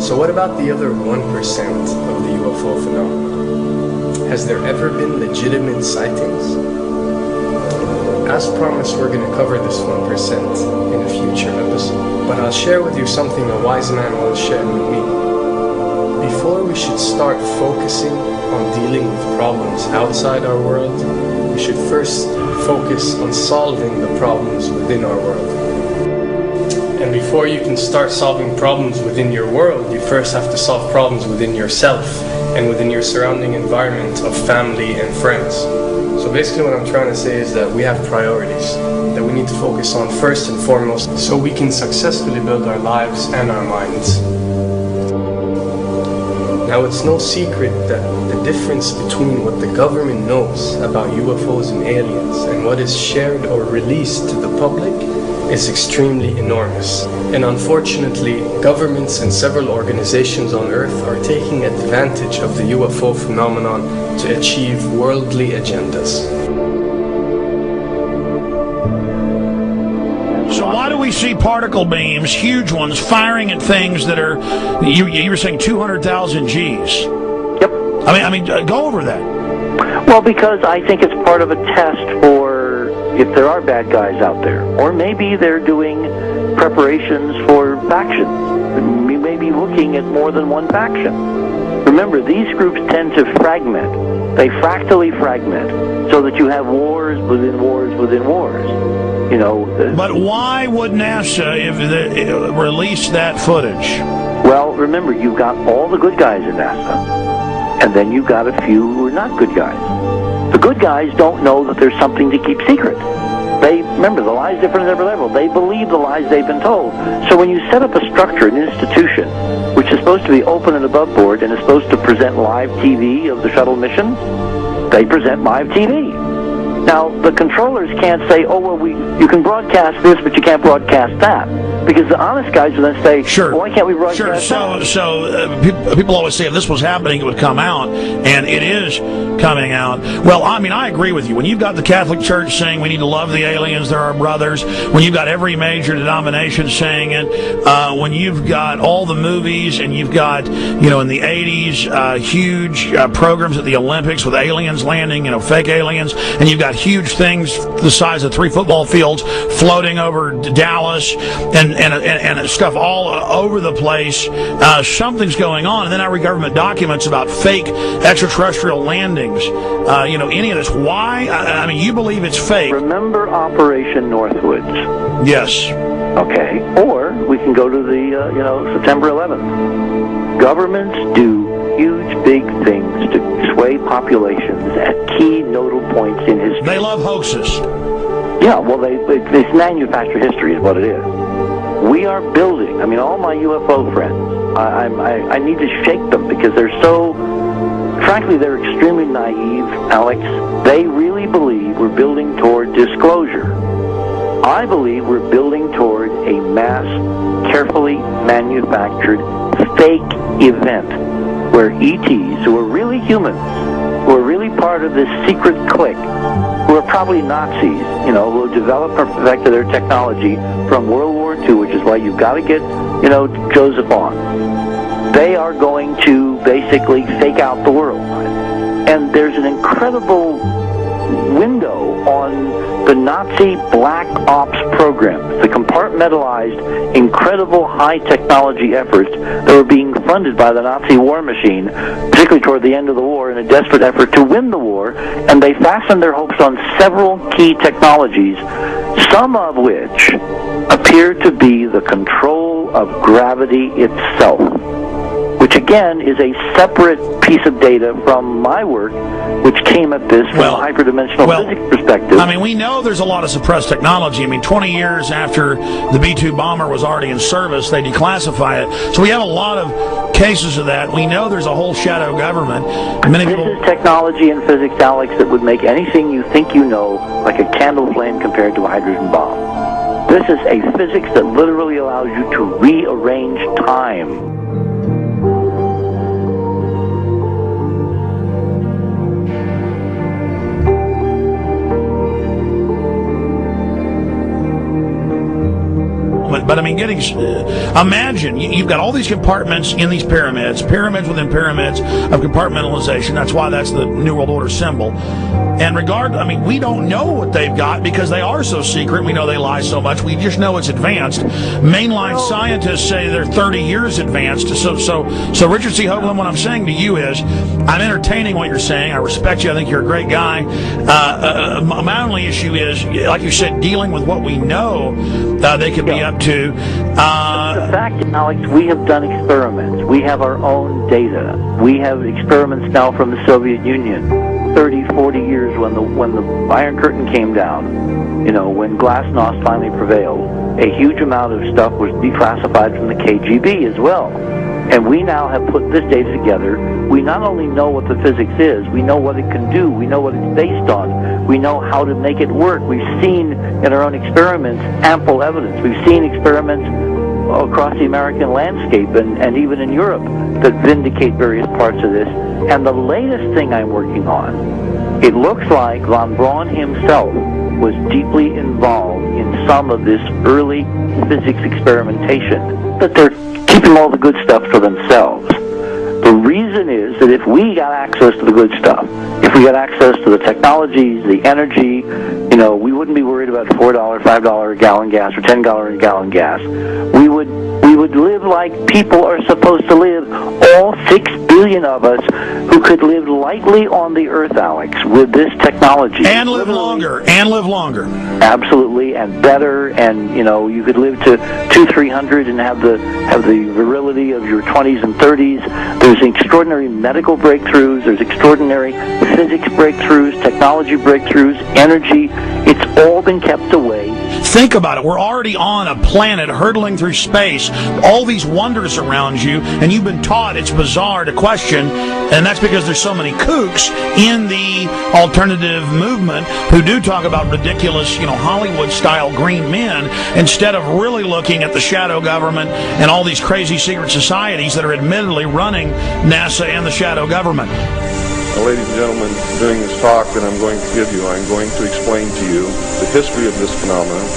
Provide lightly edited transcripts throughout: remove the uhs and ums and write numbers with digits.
So what about the other 1% of the UFO phenomenon? Has there ever been legitimate sightings? As promised, we're going to cover this 1% in a future episode, but I'll share with you something a wise man once shared with me. Before we should start focusing on dealing with problems outside our world, we should first focus on solving the problems within our world. And before you can start solving problems within your world, you first have to solve problems within yourself and within your surrounding environment of family and friends. So basically what I'm trying to say is that we have priorities that we need to focus on first and foremost so we can successfully build our lives and our minds. Now, it's no secret that the difference between what the government knows about UFOs and aliens and what is shared or released to the public is extremely enormous. And unfortunately, governments and several organizations on Earth are taking advantage of the UFO phenomenon to achieve worldly agendas. We see particle beams, huge ones, firing at things that are, you were saying 200,000 Gs. Yep. I mean, go over that. Well, because I think it's part of a test for if there are bad guys out there. Or maybe they're doing preparations for factions. We may be looking at more than one faction. Remember, these groups tend to fragment. They fractally fragment so that you have wars within wars within wars. You know, but why would NASA release that footage? Well, remember, you've got all the good guys in NASA, and then you've got a few who are not good guys. The good guys don't know that there's something to keep secret. They, remember, the lie's different at every level. They believe the lies they've been told. So when you set up a structure, an institution, which is supposed to be open and above board and is supposed to present live TV of the shuttle missions, they present live TV. Now, the controllers can't say, oh, well, you can broadcast this, but you can't broadcast that. Because the honest guys will then say, sure. Well, why can't we broadcast that? So people always say if this was happening, it would come out, and it is coming out. Well, I mean, I agree with you. When you've got the Catholic Church saying we need to love the aliens, they're our brothers, when you've got every major denomination saying it, when you've got all the movies, and you've got, in the 80s, huge programs at the Olympics with aliens landing, fake aliens, and you've got huge things the size of 3 football fields floating over Dallas, and stuff all over the place. Something's going on, and then I read government documents about fake extraterrestrial landings. Any of this. Why? I mean, you believe it's fake. Remember Operation Northwoods? Yes. Okay. Or we can go to the September 11th. Governments do huge, big things to sway populations at key nodal points in history. They love hoaxes. Yeah, well, it's manufactured history is what it is. We are building, all my UFO friends, I need to shake them because they're so, frankly, they're extremely naive, Alex. They really believe we're building toward disclosure. I believe we're building toward a mass, carefully manufactured, fake event where ETs, who are really humans, who are really part of this secret clique, who are probably Nazis, who developed or perfected their technology from World War II, which is why you've got to get, Joseph on. They are going to basically fake out the world. And there's an incredible window on the Nazi black ops programs, the compartmentalized, incredible high technology efforts that were being funded by the Nazi war machine, particularly toward the end of the war, in a desperate effort to win the war, and they fastened their hopes on several key technologies, some of which appear to be the control of gravity itself, which again is a separate piece of data from my work, which came at this from a hyperdimensional physics perspective. We know there's a lot of suppressed technology. 20 years after the B-2 bomber was already in service, they declassify it. So we have a lot of cases of that. We know there's a whole shadow government. This is technology and physics, Alex, that would make anything you think you know like a candle flame compared to a hydrogen bomb. This is a physics that literally allows you to rearrange time. But I mean, imagine you've got all these compartments in these pyramids within pyramids of compartmentalization. That's why that's the New World Order symbol. And we don't know what they've got because they are so secret. We know they lie so much. We just know it's advanced. Mainline scientists say they're 30 years advanced. So Richard C. Hoagland, what I'm saying to you is, I'm entertaining what you're saying. I respect you. I think you're a great guy. My only issue is, like you said, dealing with what we know they could be up to. The fact, Alex, we have done experiments. We have our own data. We have experiments now from the Soviet Union. 30, 40 years when the Iron Curtain came down, when glasnost finally prevailed, a huge amount of stuff was declassified from the KGB as well. And we now have put this data together. We not only know what the physics is, we know what it can do, we know what it's based on, we know how to make it work. We've seen in our own experiments ample evidence. We've seen experiments across the American landscape and even in Europe that vindicate various parts of this. And the latest thing I'm working on, it looks like von Braun himself was deeply involved in some of this early physics experimentation, but they're keeping all the good stuff for themselves. The reason is that if we got access to the good stuff, if we got access to the technologies, the energy, we wouldn't be worried about $4, $5 a gallon gas or $10 a gallon gas. We would live like people are supposed to live, all 6 billion of us who could live lightly on the earth, Alex, with this technology. And live longer. Absolutely, and better, and you could live to 200-300 and have the virility of your 20s and 30s. There's extraordinary medical breakthroughs, there's extraordinary physics breakthroughs, technology breakthroughs, energy. It's all been kept away. Think about it. We're already on a planet hurtling through space, all these wonders around you, and you've been taught it's bizarre to question, and that's because there's so many kooks in the alternative movement who do talk about ridiculous, Hollywood-style green men, instead of really looking at the shadow government and all these crazy secret societies that are admittedly running NASA and the shadow government. Ladies and gentlemen, during this talk that I'm going to give you, I'm going to explain to you the history of this phenomenon,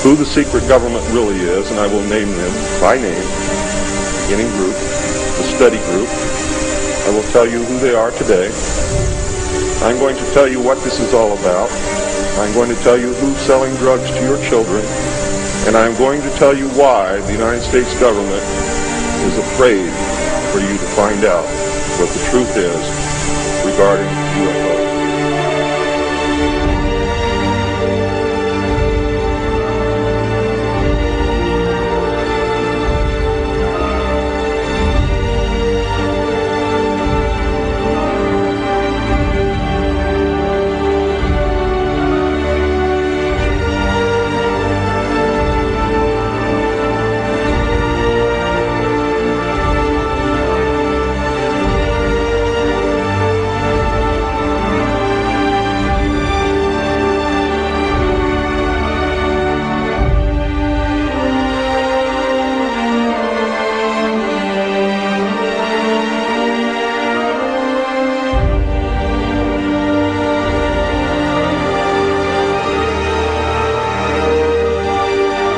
who the secret government really is, and I will name them by name, beginning group, the study group. I will tell you who they are today. I'm going to tell you what this is all about. I'm going to tell you who's selling drugs to your children, and I'm going to tell you why the United States government is afraid for you to find out what the truth is regarding UFOs.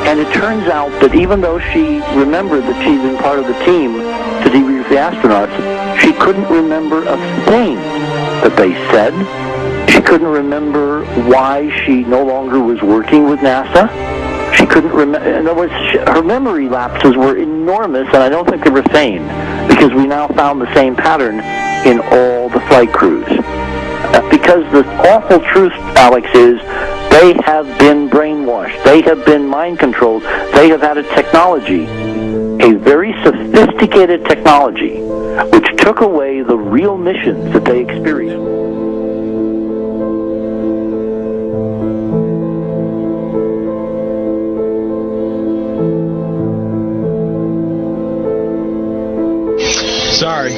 And it turns out that even though she remembered that she'd been part of the team to debrief the astronauts, she couldn't remember a thing that they said. She couldn't remember why she no longer was working with NASA. She couldn't remember. In other words, her memory lapses were enormous, and I don't think they were feigned, because we now found the same pattern in all the flight crews. Because the awful truth, Alex, is they have been brainwashed. They have been mind controlled. They have had a technology, a very sophisticated technology, which took away the real missions that they experienced. Sorry.